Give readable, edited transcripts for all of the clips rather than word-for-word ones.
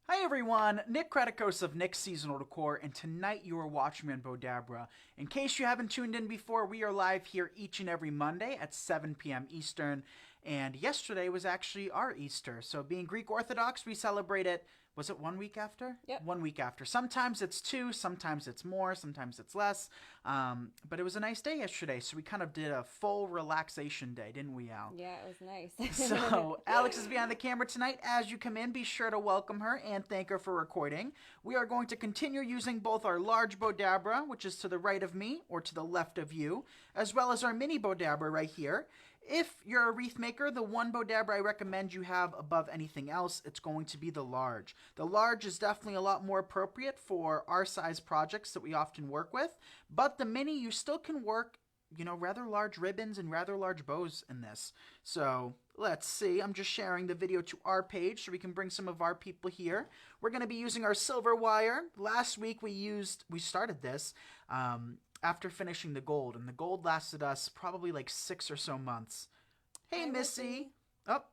Hi everyone, Nick Kretikos of Nick's Seasonal Decor, and tonight you are watching me on Bowdabra. In case you haven't tuned in before, we are live here each and every Monday at 7 p.m. Eastern, and yesterday was actually our Easter. So being Greek Orthodox, we celebrate it, was it 1 week after? Yep. 1 week after. Sometimes it's two, sometimes it's more, sometimes it's less, but it was a nice day yesterday, so we kind of did a full relaxation day, didn't we, Al? Yeah, it was nice. So, Alex is behind the camera tonight. As you come in, be sure to welcome her and thank her for recording. We are going to continue using both our large Bowdabra, which is to the right of me or to the left of you, as well as our mini Bowdabra right here. If you're a wreath maker, the one Bowdabra I recommend you have above anything else, it's going to be the large. The large is definitely a lot more appropriate for our size projects that we often work with, but the mini, you still can work rather large ribbons and rather large bows in this. So let's see. I'm just sharing the video to our page so we can bring some of our people here. We're going to be using our silver wire. Last week we started this after finishing the gold, and the gold lasted us probably like 6 or so months. Hey, Hi, Missy. Missy. Oh,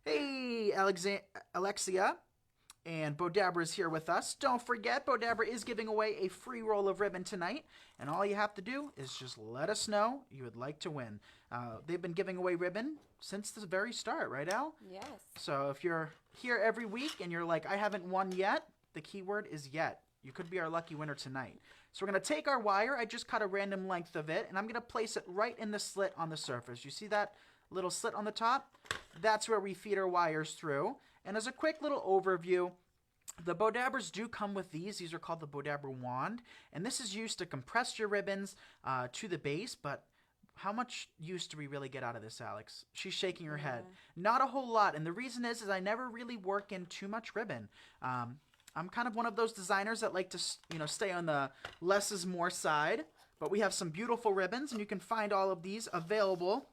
hey, Alexia. And Bowdabra is here with us. Don't forget, Bowdabra is giving away a free roll of ribbon tonight. And all you have to do is just let us know you would like to win. They've been giving away ribbon since the very start, right, Al? Yes. So if you're here every week and you're like, I haven't won yet, the key word is yet. You could be our lucky winner tonight. So we're going to take our wire. I just cut a random length of it, and I'm going to place it right in the slit on the surface. You see that little slit on the top? That's where we feed our wires through. And as a quick little overview, the Bowdabras do come with these. These are called the Bowdabra wand, and this is used to compress your ribbons to the base, but how much use do we really get out of this, Alex? She's shaking her head. Not a whole lot, and the reason is I never really work in too much ribbon. I'm kind of one of those designers that like to, stay on the less is more side, but we have some beautiful ribbons, and you can find all of these available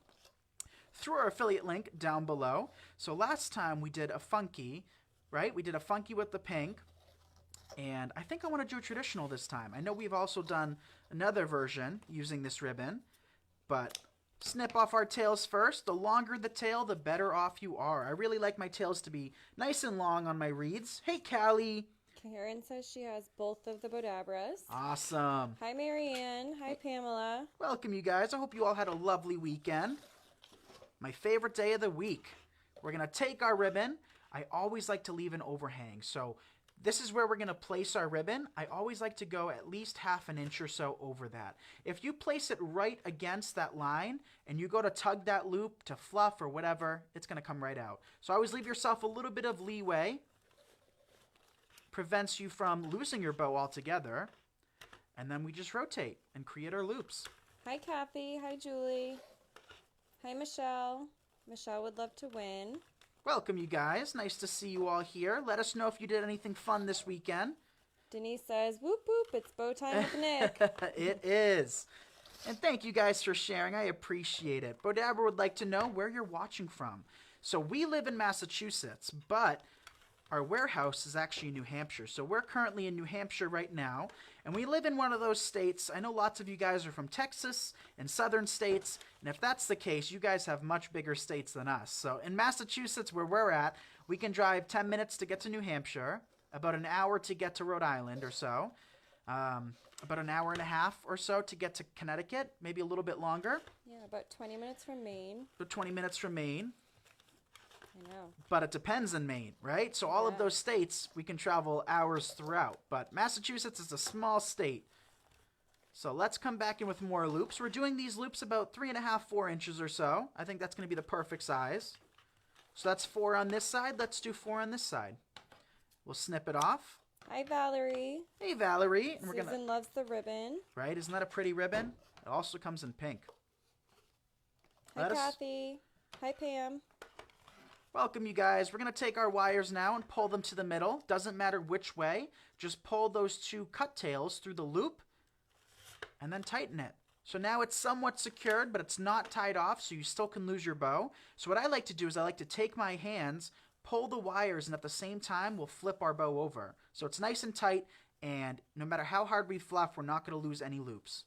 through our affiliate link down below. So last time we did a funky, right? We did a funky with the pink, and I think I want to do a traditional this time. I know we've also done another version using this ribbon, but snip off our tails first. The longer the tail, the better off you are. I really like my tails to be nice and long on my reeds. Hey, Callie. Karen says she has both of the Bowdabras. Awesome. Hi, Marianne. Hi, Pamela. Welcome, you guys. I hope you all had a lovely weekend. My favorite day of the week. We're going to take our ribbon. I always like to leave an overhang. So this is where we're going to place our ribbon. I always like to go at least half an inch or so over that. If you place it right against that line and you go to tug that loop to fluff or whatever, it's going to come right out. So always leave yourself a little bit of leeway. Prevents you from losing your bow altogether. And then we just rotate and create our loops. Hi, Kathy. Hi, Julie. Hi, Michelle. Michelle would love to win. Welcome, you guys. Nice to see you all here. Let us know if you did anything fun this weekend. Denise says, whoop, whoop, it's bow time with Nick. It is. And thank you guys for sharing. I appreciate it. Bowdabra would like to know where you're watching from. So we live in Massachusetts, but our warehouse is actually in New Hampshire. So we're currently in New Hampshire right now, and we live in one of those states. I know lots of you guys are from Texas and southern states, and if that's the case, you guys have much bigger states than us. So in Massachusetts, where we're at, we can drive 10 minutes to get to New Hampshire, about an hour to get to Rhode Island or so, about an hour and a half or so to get to Connecticut, maybe a little bit longer. Yeah, about 20 minutes from Maine. About 20 minutes from Maine. I know. But it depends in Maine, right? So all of those states, we can travel hours throughout. But Massachusetts is a small state. So let's come back in with more loops. We're doing these loops about 3.5, 4 inches or so. I think that's going to be the perfect size. So that's 4 on this side. Let's do 4 on this side. We'll snip it off. Hi, Valerie. Hey, Valerie. And Susan loves the ribbon. Right? Isn't that a pretty ribbon? It also comes in pink. Hi, Kathy. Hi, Pam. Welcome, you guys. We're going to take our wires now and pull them to the middle. Doesn't matter which way. Just pull those 2 cut tails through the loop and then tighten it. So now it's somewhat secured, but it's not tied off, so you still can lose your bow. So what I like to do is I like to take my hands, pull the wires, and at the same time, we'll flip our bow over. So it's nice and tight, and no matter how hard we fluff, we're not going to lose any loops.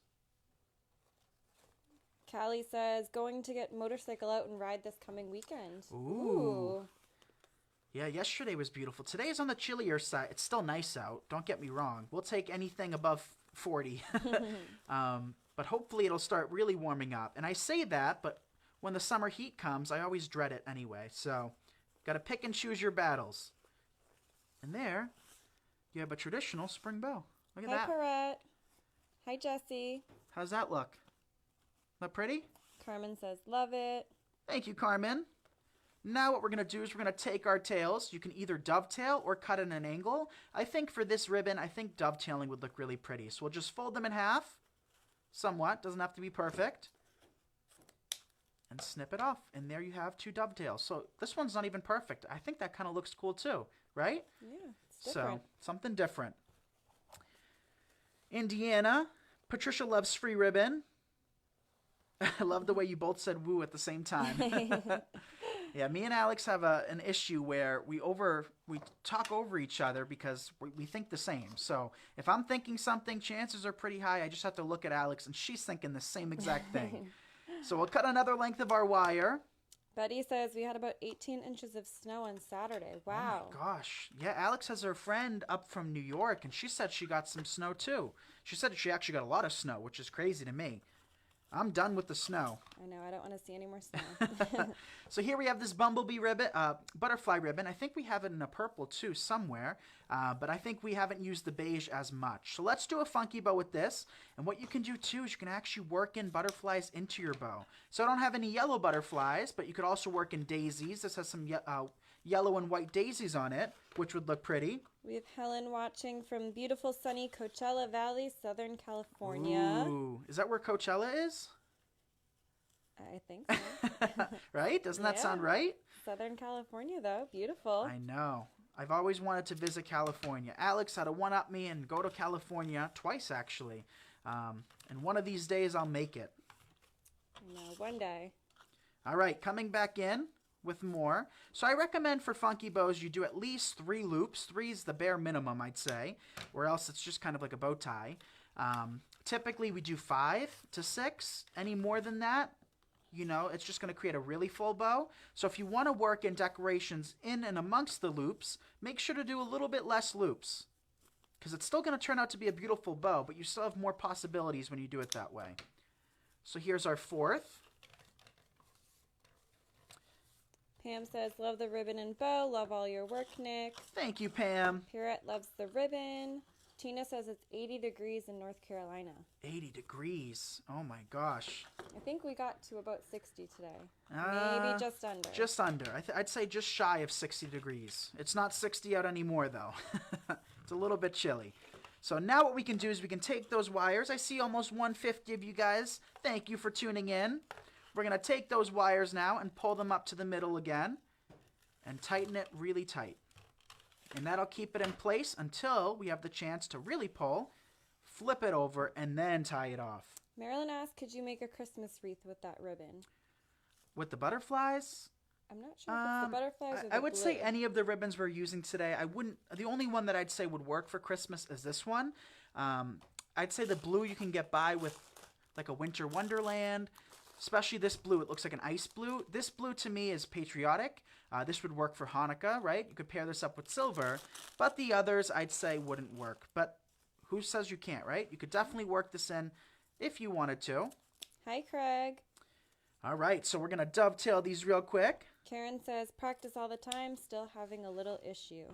Callie says, going to get motorcycle out and ride this coming weekend. Ooh. Yeah, yesterday was beautiful. Today is on the chillier side. It's still nice out. Don't get me wrong. We'll take anything above 40. But hopefully it'll start really warming up. And I say that, but when the summer heat comes, I always dread it anyway. So, got to pick and choose your battles. And there, you have a traditional spring bow. Look at Hi, that. Perrette. Hi, Jessie. How's that look? Look pretty? Carmen says, love it. Thank you, Carmen. Now what we're going to do is we're going to take our tails. You can either dovetail or cut at an angle. I think for this ribbon, I think dovetailing would look really pretty. So we'll just fold them in half. Somewhat. Doesn't have to be perfect. And snip it off. And there you have 2 dovetails. So this one's not even perfect. I think that kind of looks cool too, right? Yeah, it's different. So, something different. Indiana. Patricia loves free ribbon. I love the way you both said woo at the same time. Yeah, me and Alex have an issue where we talk over each other because we think the same. So if I'm thinking something, chances are pretty high I just have to look at Alex and she's thinking the same exact thing. So we'll cut another length of our wire. Betty says we had about 18 inches of snow on Saturday. Wow. Oh my gosh. Yeah, Alex has her friend up from New York and she said she got some snow too. She said she actually got a lot of snow, which is crazy to me. I'm done with the snow. I know. I don't want to see any more snow. So here we have this bumblebee ribbon, butterfly ribbon. I think we have it in a purple too somewhere, but I think we haven't used the beige as much. So let's do a funky bow with this. And what you can do too is you can actually work in butterflies into your bow. So I don't have any yellow butterflies, but you could also work in daisies. This has some yellow and white daisies on it, which would look pretty. We have Helen watching from beautiful sunny Coachella Valley, Southern California. Ooh, is that where Coachella is? I think so. Right? Doesn't that sound right? Southern California, though. Beautiful. I know. I've always wanted to visit California. Alex had to one-up me and go to California twice, actually. And one of these days, I'll make it. I know, one day. All right, coming back in with more. So I recommend for funky bows, you do at least 3 loops. 3 is the bare minimum, I'd say, or else it's just kind of like a bow tie. Typically, we do 5 to 6. Any more than that, you know, it's just going to create a really full bow. So if you want to work in decorations in and amongst the loops, make sure to do a little bit less loops, because it's still going to turn out to be a beautiful bow, but you still have more possibilities when you do it that way. So here's our 4th. Pam says, love the ribbon and bow. Love all your work, Nick. Thank you, Pam. Pierrette loves the ribbon. Tina says it's 80 degrees in North Carolina. 80 degrees. Oh, my gosh. I think we got to about 60 today. Maybe just under. Just under. I'd say just shy of 60 degrees. It's not 60 out anymore, though. It's a little bit chilly. So now what we can do is we can take those wires. I see almost 150 of you guys. Thank you for tuning in. We're going to take those wires now and pull them up to the middle again and tighten it really tight. And that'll keep it in place until we have the chance to really pull, flip it over, and then tie it off. Marilyn asked, could you make a Christmas wreath with that ribbon? With the butterflies? I'm not sure if it's the butterflies or the I would say blue. any of the ribbons we're using today. I wouldn't. The only one that I'd say would work for Christmas is this one. I'd say the blue you can get by with like a winter wonderland. Especially this blue. It looks like an ice blue. This blue to me is patriotic. This would work for Hanukkah, right? You could pair this up with silver. But the others I'd say wouldn't work. But who says you can't, right? You could definitely work this in if you wanted to. Hi, Craig. All right, so we're going to dovetail these real quick. Karen says, practice all the time, still having a little issue.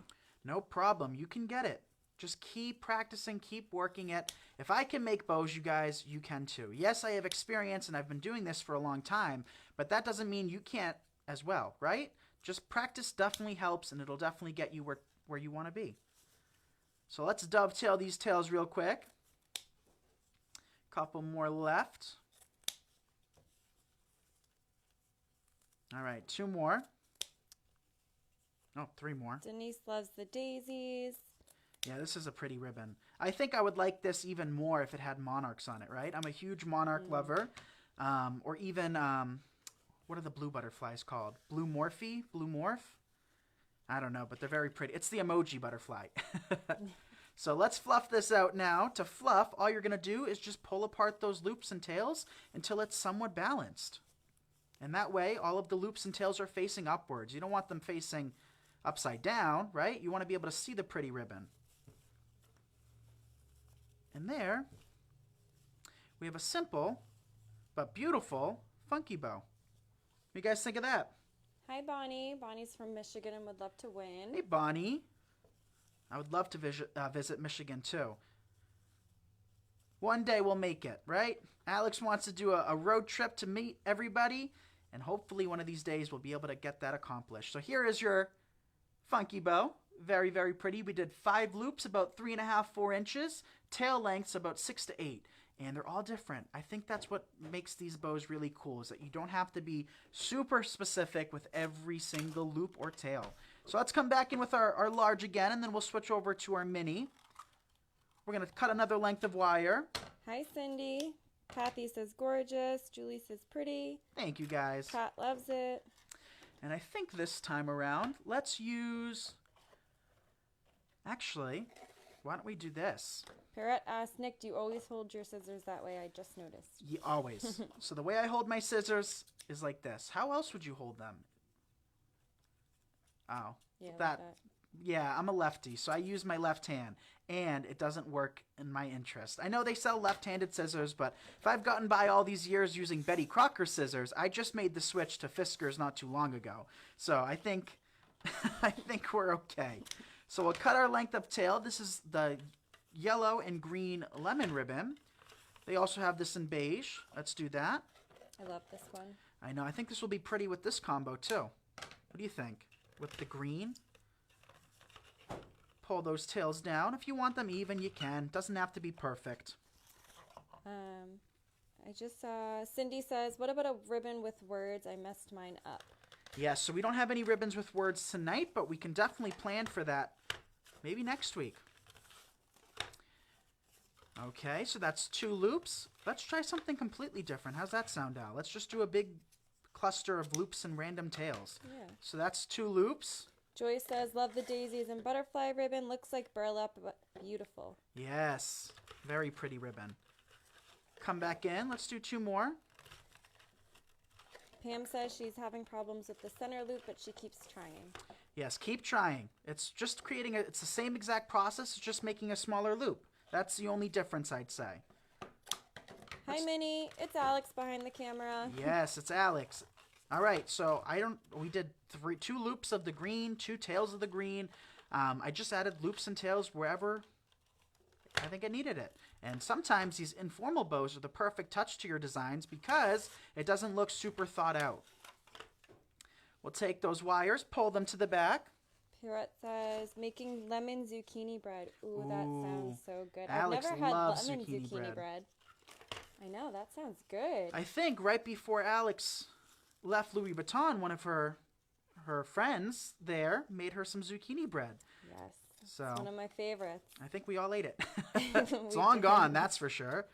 No problem. You can get it. Just keep practicing, keep working it. If I can make bows, you guys, you can too. Yes, I have experience and I've been doing this for a long time, but that doesn't mean you can't as well, right? Just practice definitely helps and it'll definitely get you where you want to be. So let's dovetail these tails real quick. Couple more left. All right, 2 more. Oh, 3 more. Denise loves the daisies. Yeah, this is a pretty ribbon. I think I would like this even more if it had monarchs on it, right? I'm a huge monarch lover. Or even, what are the blue butterflies called? Blue morphe? Blue morph? I don't know, but they're very pretty. It's the emoji butterfly. So let's fluff this out now. To fluff, all you're going to do is just pull apart those loops and tails until it's somewhat balanced. And that way, all of the loops and tails are facing upwards. You don't want them facing upside down, right? You want to be able to see the pretty ribbon. And there, we have a simple but beautiful funky bow. What do you guys think of that? Hi, Bonnie. Bonnie's from Michigan and would love to win. Hey, Bonnie. I would love to visit Michigan, too. One day we'll make it, right? Alex wants to do a road trip to meet everybody, and hopefully one of these days we'll be able to get that accomplished. So here is your funky bow. Very, very pretty. We did 5 loops, about 3.5, 4 inches. Tail lengths about 6 to 8. And they're all different. I think that's what makes these bows really cool, is that you don't have to be super specific with every single loop or tail. So let's come back in with our large again, and then we'll switch over to our mini. We're going to cut another length of wire. Hi, Cindy. Kathy says gorgeous. Julie says pretty. Thank you, guys. Pat loves it. And I think this time around, let's use... Actually, why don't we do this? Parrot asked, Nick, do you always hold your scissors that way? I just noticed. Yeah, always. So the way I hold my scissors is like this. How else would you hold them? Oh. Yeah, like that. that. Yeah, I'm a lefty, so I use my left hand, and it doesn't work in my interest. I know they sell left-handed scissors, but if I've gotten by all these years using Betty Crocker scissors, I just made the switch to Fiskars not too long ago. So I think I think we're okay. So we'll cut our length of tail. This is the yellow and green lemon ribbon. They also have this in beige. Let's do that. I love this one. I know. I think this will be pretty with this combo, too. What do you think? With the green? Pull those tails down. If you want them even, you can. Doesn't have to be perfect. I just saw Cindy says, what about a ribbon with words? I messed mine up. Yes, so we don't have any ribbons with words tonight, but we can definitely plan for that maybe next week. Okay, so that's 2 loops. Let's try something completely different. How's that sound, Al? Let's just do a big cluster of loops and random tails. Yeah. So that's 2 loops. Joy says, love the daisies and butterfly ribbon. Looks like burlap, but beautiful. Yes, very pretty ribbon. Come back in. Let's do 2 more. Pam says she's having problems with the center loop, but she keeps trying. Yes, keep trying. It's just creating it's the same exact process, it's just making a smaller loop. That's the only difference, I'd say. Hi, Minnie. It's Alex behind the camera. Yes, it's Alex. All right, so we did 2 loops of the green, 2 tails of the green. I just added loops and tails wherever I think I needed it. And sometimes these informal bows are the perfect touch to your designs because it doesn't look super thought out. We'll take those wires, pull them to the back. Pirate says, making lemon zucchini bread. Ooh, that sounds so good. Alex I've never had loves lemon zucchini bread. I know, that sounds good. I think right before Alex left Louis Vuitton, one of her friends there made her some zucchini bread. Yes. So It's one of my favorites. I think we all ate it. It's long gone, that's for sure.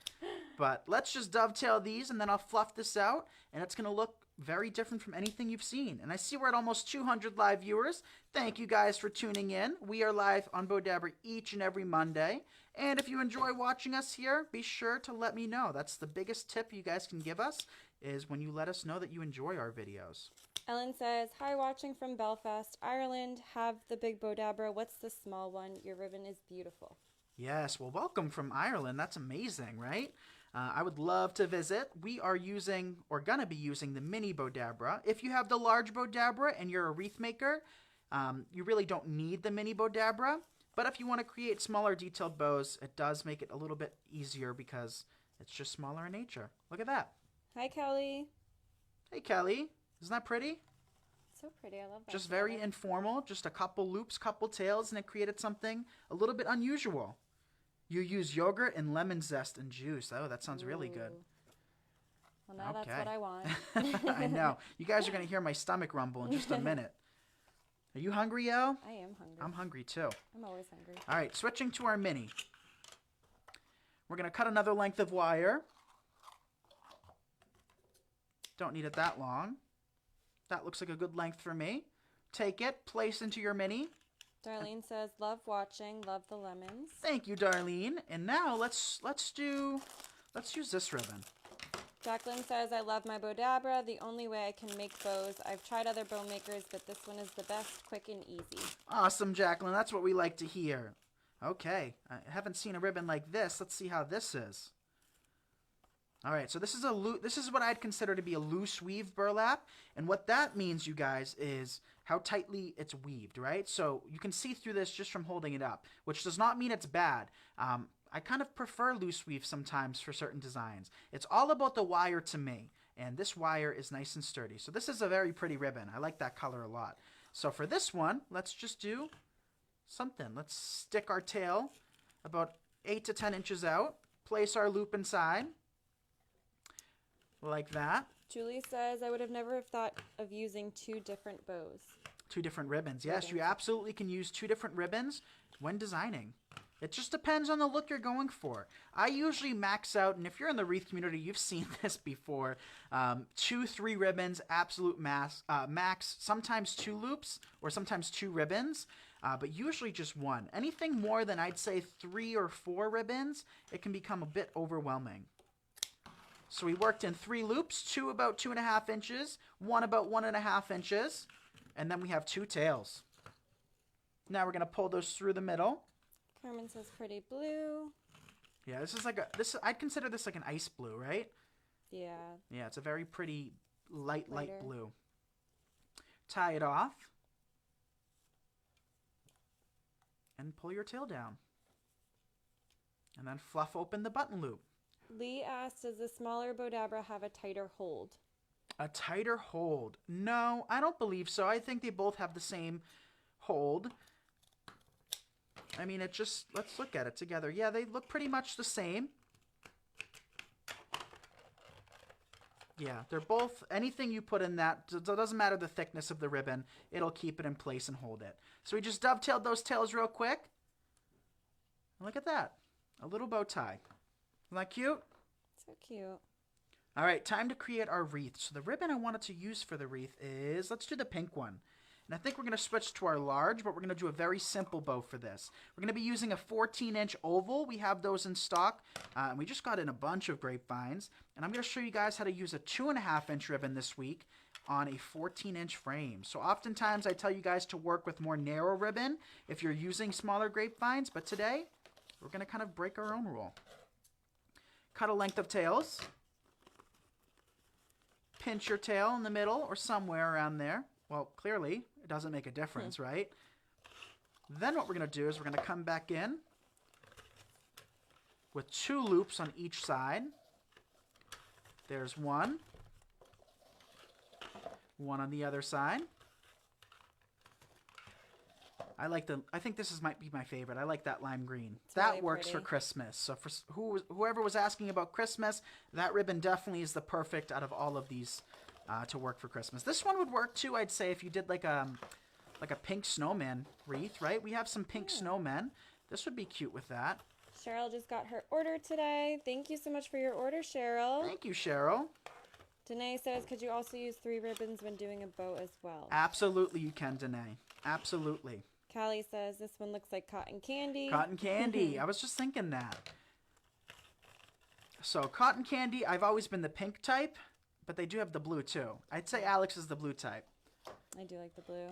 But let's just dovetail these, and then I'll fluff this out, and it's going to look very different from anything you've seen. And I see we're at almost 200 live viewers. Thank you guys for tuning in. We are live on Bowdabra each and every Monday. And if you enjoy watching us here, be sure to let me know. That's the biggest tip you guys can give us, is when you let us know that you enjoy our videos. Ellen says, hi, watching from Belfast, Ireland. Have the big Bowdabra. What's the small one? Your ribbon is beautiful. Yes, well, welcome from Ireland. That's amazing, right? I would love to visit. We are using, or going to be using, the mini Bowdabra. If you have the large Bowdabra and you're a wreath maker, you really don't need the mini Bowdabra. But if you want to create smaller detailed bows, it does make it a little bit easier because it's just smaller in nature. Look at that. Hi, Kelly. Hey, Kelly. Isn't that pretty? So pretty. I love that. Just very informal. Just a couple loops, couple tails, and it created something a little bit unusual. You use yogurt and lemon zest and juice. Oh, that sounds really good. Well, now Okay. that's what I want. I know. You guys are going to hear my stomach rumble in just a minute. Are you hungry, Al? I am hungry. I'm hungry, too. I'm always hungry. All right, switching to our mini. We're going to cut another length of wire. Don't need it that long. That looks like a good length for me. Take it, place into your mini. Darlene says, love watching, love the lemons. Thank you, Darlene. And now let's use this ribbon. Jacqueline says, I love my Bowdabra. The only way I can make bows. I've tried other bow makers, but this one is the best, quick and easy. Awesome, Jacqueline. That's what we like to hear. Okay, I haven't seen a ribbon like this. Let's see how this is. All right, so this is what I'd consider to be a loose weave burlap, and what that means, you guys, is how tightly it's weaved, right? So you can see through this just from holding it up, which does not mean it's bad. I kind of prefer loose weave sometimes for certain designs. It's all about the wire to me, and this wire is nice and sturdy. So this is a very pretty ribbon. I like that color a lot. So for this one, let's just do something. Let's stick our tail about 8 to 10 inches out, place our loop inside, like that. Julie says, I would have never have thought of using 2 different bows. 2 different ribbons. Yes, you absolutely can use 2 different ribbons when designing. It just depends on the look you're going for. I usually max out, and if you're in the wreath community, you've seen this before, 2, 3 ribbons, absolute max, sometimes 2 loops, or sometimes 2 ribbons, but usually just 1. Anything more than, I'd say, 3 or 4 ribbons, it can become a bit overwhelming. So we worked in 3 loops, 2 about 2.5 inches, 1 about 1.5 inches, and then we have 2 tails. Now we're going to pull those through the middle. Carmen says pretty blue. Yeah, this is like I'd consider this like an ice blue, right? Yeah. Yeah, it's a very pretty light Lighter. blue. Tie it off. And pull your tail down. And then fluff open the button loop. Lee asked, does the smaller Bowdabra have a tighter hold? A tighter hold? No, I don't believe so. I think they both have the same hold. I mean, let's look at it together. Yeah, they look pretty much the same. Yeah, they're both, anything you put in that, it doesn't matter the thickness of the ribbon, it'll keep it in place and hold it. So we just dovetailed those tails real quick. And look at that, a little bow tie. Isn't that cute? So cute. All right, time to create our wreath. So the ribbon I wanted to use for the wreath is, let's do the pink one. And I think we're going to switch to our large, but we're going to do a very simple bow for this. We're going to be using a 14-inch oval. We have those in stock. And we just got in a bunch of grapevines. And I'm going to show you guys how to use a 2.5-inch ribbon this week on a 14-inch frame. So oftentimes I tell you guys to work with more narrow ribbon if you're using smaller grapevines. But today, we're going to kind of break our own rule. Cut a length of tails. Pinch your tail in the middle or somewhere around there. Well, clearly, it doesn't make a difference, right? Then what we're going to do is we're going to come back in with 2 loops on each side. There's one. One on the other side. I think this might be my favorite. I like that lime green. It's that really works pretty. for Christmas. So for whoever was asking about Christmas, that ribbon definitely is the perfect out of all of these to work for Christmas. This one would work too, I'd say, if you did like a pink snowman wreath, right? We have some pink snowmen. This would be cute with that. Cheryl just got her order today. Thank you so much for your order, Cheryl. Thank you, Cheryl. Danae says, could you also use 3 ribbons when doing a bow as well? Absolutely you can, Danae. Absolutely. Callie says, this one looks like cotton candy. Cotton candy. I was just thinking that. So cotton candy, I've always been the pink type, but they do have the blue too. I'd say Alex is the blue type. I do like the blue.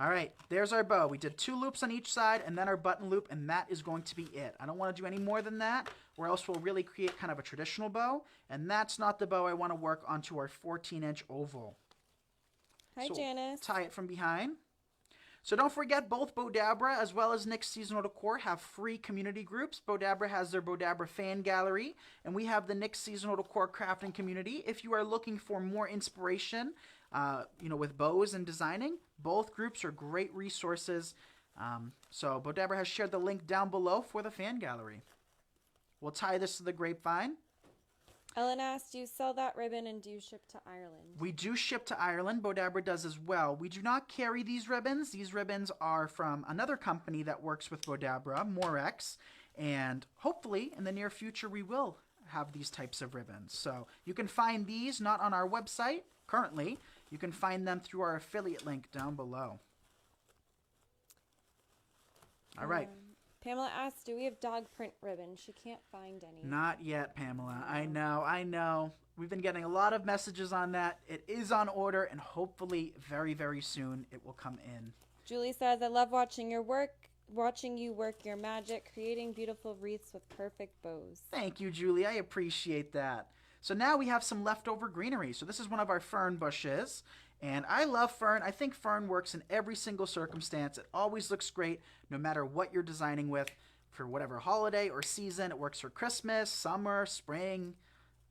All right, there's our bow. We did 2 loops on each side and then our button loop, and that is going to be it. I don't want to do any more than that, or else we'll really create kind of a traditional bow, and that's not the bow I want to work onto our 14-inch oval. Hi, So Janice. tie it from behind. So don't forget, both Bowdabra as well as Nick's Seasonal Decor have free community groups. Bowdabra has their Bowdabra fan gallery, and we have the Nick's Seasonal Decor crafting community. If you are looking for more inspiration, with bows and designing, both groups are great resources. So Bowdabra has shared the link down below for the fan gallery. We'll tie this to the grapevine. Ellen asked, do you sell that ribbon and do you ship to Ireland? We do ship to Ireland. Bowdabra does as well. We do not carry these ribbons. These ribbons are from another company that works with Bowdabra, Morex, and hopefully in the near future we will have these types of ribbons. So you can find these not on our website currently. You can find them through our affiliate link down below. All right. Pamela asks, do we have dog print ribbon? She can't find any. Not yet, Pamela. I know. We've been getting a lot of messages on that. It is on order, and hopefully very, very soon it will come in. Julie says, I love watching you work your magic, creating beautiful wreaths with perfect bows. Thank you, Julie. I appreciate that. So now we have some leftover greenery. So this is one of our fern bushes. And I love fern. I think fern works in every single circumstance. It always looks great no matter what you're designing with. For whatever holiday or season, it works for Christmas, summer, spring,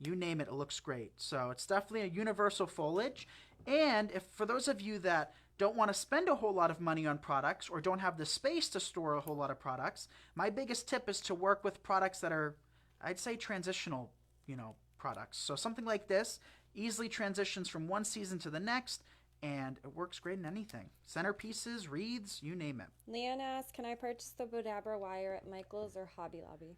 you name it, it looks great. So it's definitely a universal foliage. And if for those of you that don't want to spend a whole lot of money on products or don't have the space to store a whole lot of products, my biggest tip is to work with products that are, I'd say, transitional, products. So something like this easily transitions from one season to the next, and it works great in anything. Centerpieces, wreaths, you name it. Leanne asks, can I purchase the Bowdabra wire at Michael's or Hobby Lobby?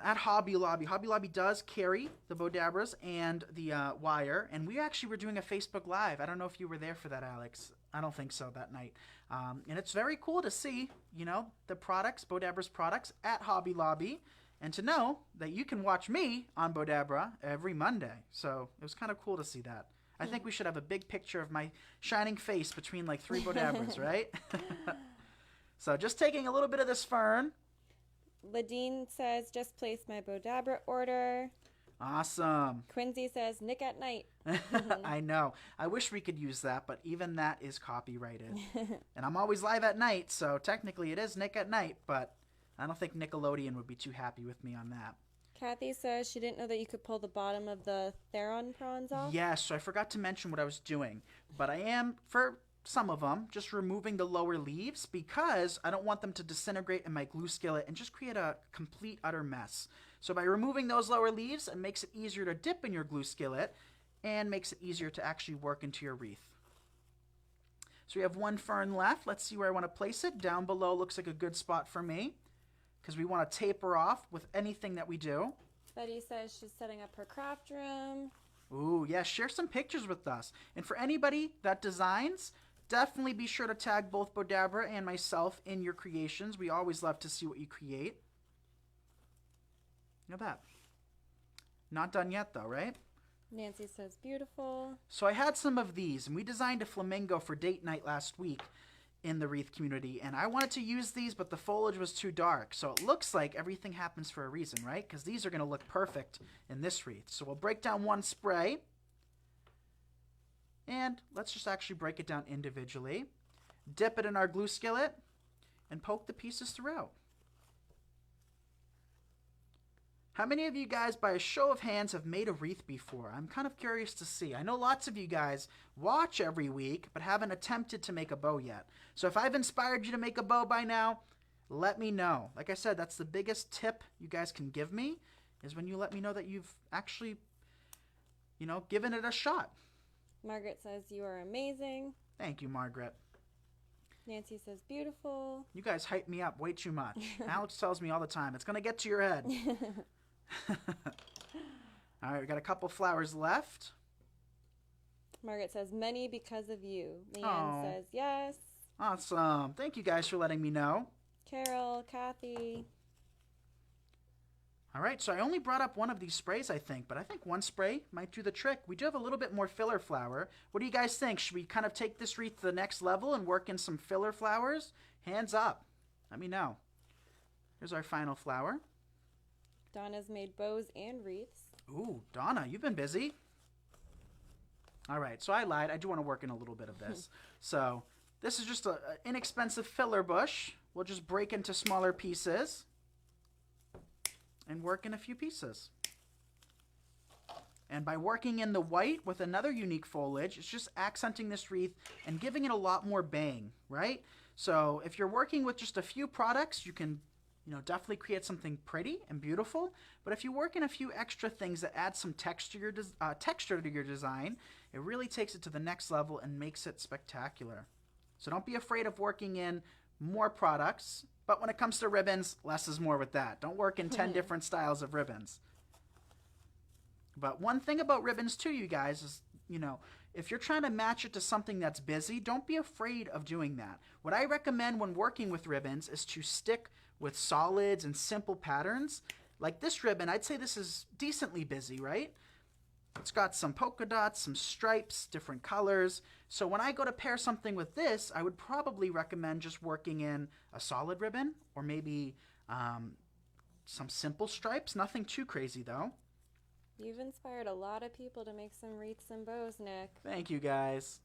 At Hobby Lobby. Hobby Lobby does carry the Bowdabras and the wire, and we actually were doing a Facebook Live. I don't know if you were there for that, Alex. I don't think so that night. And it's very cool to see, the products, Bowdabra's products at Hobby Lobby, and to know that you can watch me on Bowdabra every Monday. So it was kind of cool to see that. I think we should have a big picture of my shining face between like 3 Bowdabras, right? So just taking a little bit of this fern. Ladine says, just placed my Bowdabra order. Awesome. Quincy says, Nick at night. I know. I wish we could use that, but even that is copyrighted. And I'm always live at night, so technically it is Nick at night, but I don't think Nickelodeon would be too happy with me on that. Kathy says she didn't know that you could pull the bottom of the Theron prawns off. Yes, so I forgot to mention what I was doing, but I am, for some of them, just removing the lower leaves because I don't want them to disintegrate in my glue skillet and just create a complete, utter mess. So by removing those lower leaves, it makes it easier to dip in your glue skillet and makes it easier to actually work into your wreath. So we have one fern left. Let's see where I want to place it. Down below looks like a good spot for me because we want to taper off with anything that we do. Betty says she's setting up her craft room. Ooh, yeah, share some pictures with us. And for anybody that designs, definitely be sure to tag both Bowdabra and myself in your creations. We always love to see what you create. Look at that. Not done yet though, right? Nancy says beautiful. So I had some of these, and we designed a flamingo for date night last week in the wreath community, and I wanted to use these, but the foliage was too dark. So it looks like everything happens for a reason, right? Because these are going to look perfect in this wreath. So we'll break down one spray, and let's just actually break it down individually. Dip it in our glue skillet, and poke the pieces throughout. How many of you guys, by a show of hands, have made a wreath before? I'm kind of curious to see. I know lots of you guys watch every week, but haven't attempted to make a bow yet. So if I've inspired you to make a bow by now, let me know. Like I said, that's the biggest tip you guys can give me, is when you let me know that you've actually, given it a shot. Margaret says you are amazing. Thank you, Margaret. Nancy says beautiful. You guys hype me up way too much. Alex tells me all the time, it's going to get to your head. All right, we got a couple flowers left. Margaret says many because of you. Leanne Aw. says yes. Awesome. Thank you guys for letting me know. Carol, Kathy. All right, so I only brought up one of these sprays, I think, but I think one spray might do the trick. We do have a little bit more filler flower. What do you guys think? Should we kind of take this wreath to the next level and work in some filler flowers? Hands up. Let me know. Here's our final flower. Donna's made bows and wreaths. Ooh, Donna, you've been busy. All right, so I lied. I do want to work in a little bit of this. So this is just an inexpensive filler bush. We'll just break into smaller pieces and work in a few pieces. And by working in the white with another unique foliage, it's just accenting this wreath and giving it a lot more bang, right? So if you're working with just a few products, you can definitely create something pretty and beautiful. But if you work in a few extra things that add some texture to your design, it really takes it to the next level and makes it spectacular. So don't be afraid of working in more products. But when it comes to ribbons, less is more with that. Don't work in 10 different styles of ribbons. But one thing about ribbons too, you guys, is, if you're trying to match it to something that's busy, don't be afraid of doing that. What I recommend when working with ribbons is to stick with solids and simple patterns. Like this ribbon, I'd say this is decently busy, right? It's got some polka dots, some stripes, different colors. So when I go to pair something with this, I would probably recommend just working in a solid ribbon or maybe some simple stripes. Nothing too crazy though. You've inspired a lot of people to make some wreaths and bows, Nick. Thank you, guys.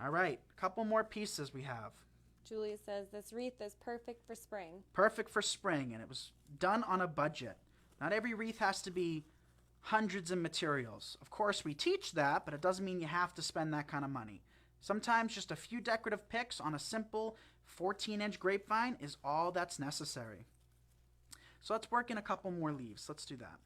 All right, a couple more pieces we have. Julie says this wreath is perfect for spring. Perfect for spring, and it was done on a budget. Not every wreath has to be hundreds of materials. Of course, we teach that, but it doesn't mean you have to spend that kind of money. Sometimes just a few decorative picks on a simple 14-inch grapevine is all that's necessary. So let's work in a couple more leaves. Let's do that.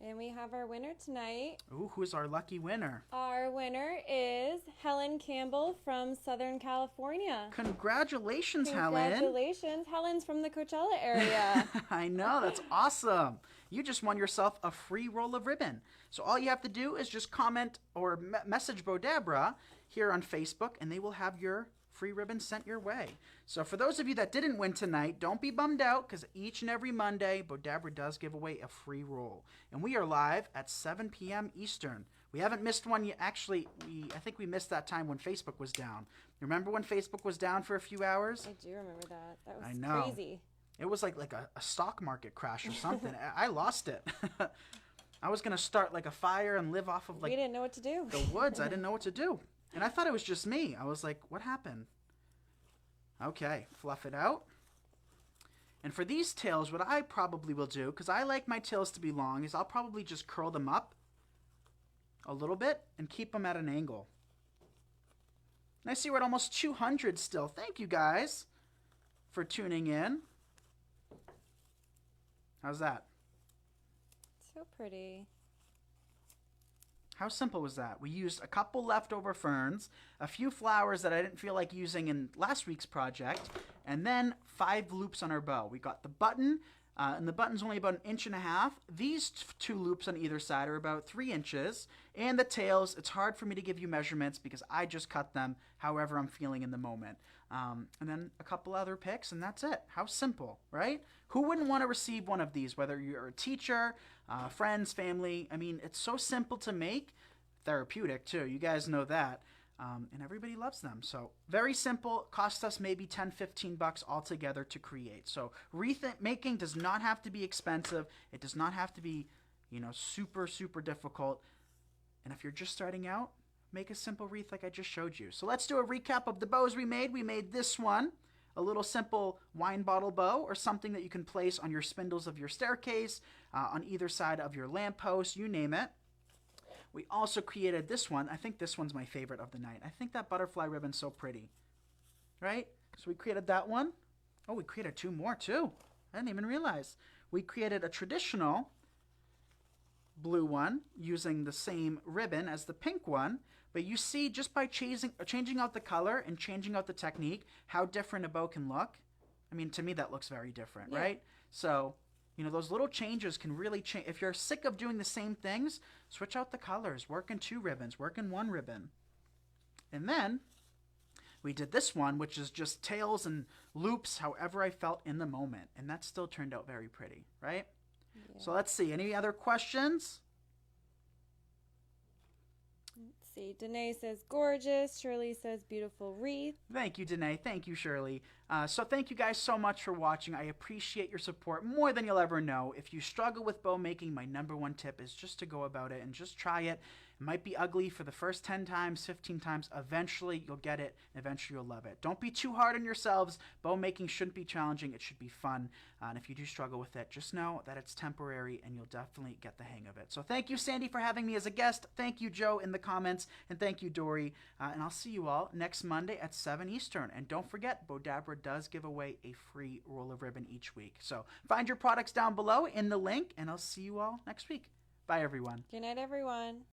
And we have our winner tonight. Ooh, who's our lucky winner? Our winner is Helen Campbell from Southern California. Congratulations, Helen. Congratulations. Helen's from the Coachella area. I know, that's awesome. You just won yourself a free roll of ribbon. So all you have to do is just comment or message Bowdabra here on Facebook, and they will have your free ribbon sent your way. So for those of you that didn't win tonight, don't be bummed out, because each and every Monday, Bowdabra does give away a free roll. And we are live at 7 p.m. Eastern. We haven't missed one yet. Actually, I think we missed that time when Facebook was down. Remember when Facebook was down for a few hours? I do remember that. That was I know. crazy. It was like a stock market crash or something. I lost it. I was going to start like a fire and live off of like we didn't know what to do. the woods. I didn't know what to do. And I thought it was just me. I was like, what happened? Okay, fluff it out. And for these tails, what I probably will do, because I like my tails to be long, is I'll probably just curl them up a little bit and keep them at an angle. And I see we're at almost 200 still. Thank you guys for tuning in. How's that? So pretty. How simple was that? We used a couple leftover ferns, a few flowers that I didn't feel like using in last week's project, and then 5 loops on our bow. We got the button, and the button's only about 1.5 inches. These 2 loops on either side are about 3 inches. And the tails, it's hard for me to give you measurements because I just cut them however I'm feeling in the moment. And then a couple other picks, and that's it. How simple, right? Who wouldn't want to receive one of these, whether you're a teacher, friends, family? I mean, it's so simple to make. Therapeutic, too. You guys know that. And everybody loves them. So very simple. Cost us maybe $10-15 altogether to create. So wreath making does not have to be expensive. It does not have to be, super, super difficult. And if you're just starting out, make a simple wreath like I just showed you. So let's do a recap of the bows we made. We made this one, a little simple wine bottle bow, or something that you can place on your spindles of your staircase, on either side of your lamppost, you name it. We also created this one. I think this one's my favorite of the night. I think that butterfly ribbon's so pretty, right? So we created that one. Oh, we created 2 more too. I didn't even realize. We created a traditional blue one using the same ribbon as the pink one. But you see, just by changing out the color and changing out the technique, how different a bow can look. I mean, to me, that looks very different, right? So, those little changes can really change. If you're sick of doing the same things, switch out the colors. Work in 2 ribbons. Work in 1 ribbon. And then we did this one, which is just tails and loops, however I felt in the moment. And that still turned out very pretty, right? Yeah. So let's see. Any other questions? Let's see. Danae says gorgeous. Shirley says beautiful wreath. Thank you, Danae. Thank you, Shirley. So thank you guys so much for watching. I appreciate your support more than you'll ever know. If you struggle with bow making, my #1 tip is just to go about it and just try it. It might be ugly for the first 10 times, 15 times. Eventually, you'll get it, and eventually you'll love it. Don't be too hard on yourselves. Bow making shouldn't be challenging. It should be fun. And if you do struggle with it, just know that it's temporary, and you'll definitely get the hang of it. So thank you, Sandy, for having me as a guest. Thank you, Joe, in the comments. And thank you, Dory. And I'll see you all next Monday at 7 Eastern. And don't forget, Bowdabra does give away a free roll of ribbon each week. So find your products down below in the link, and I'll see you all next week. Bye, everyone. Good night, everyone.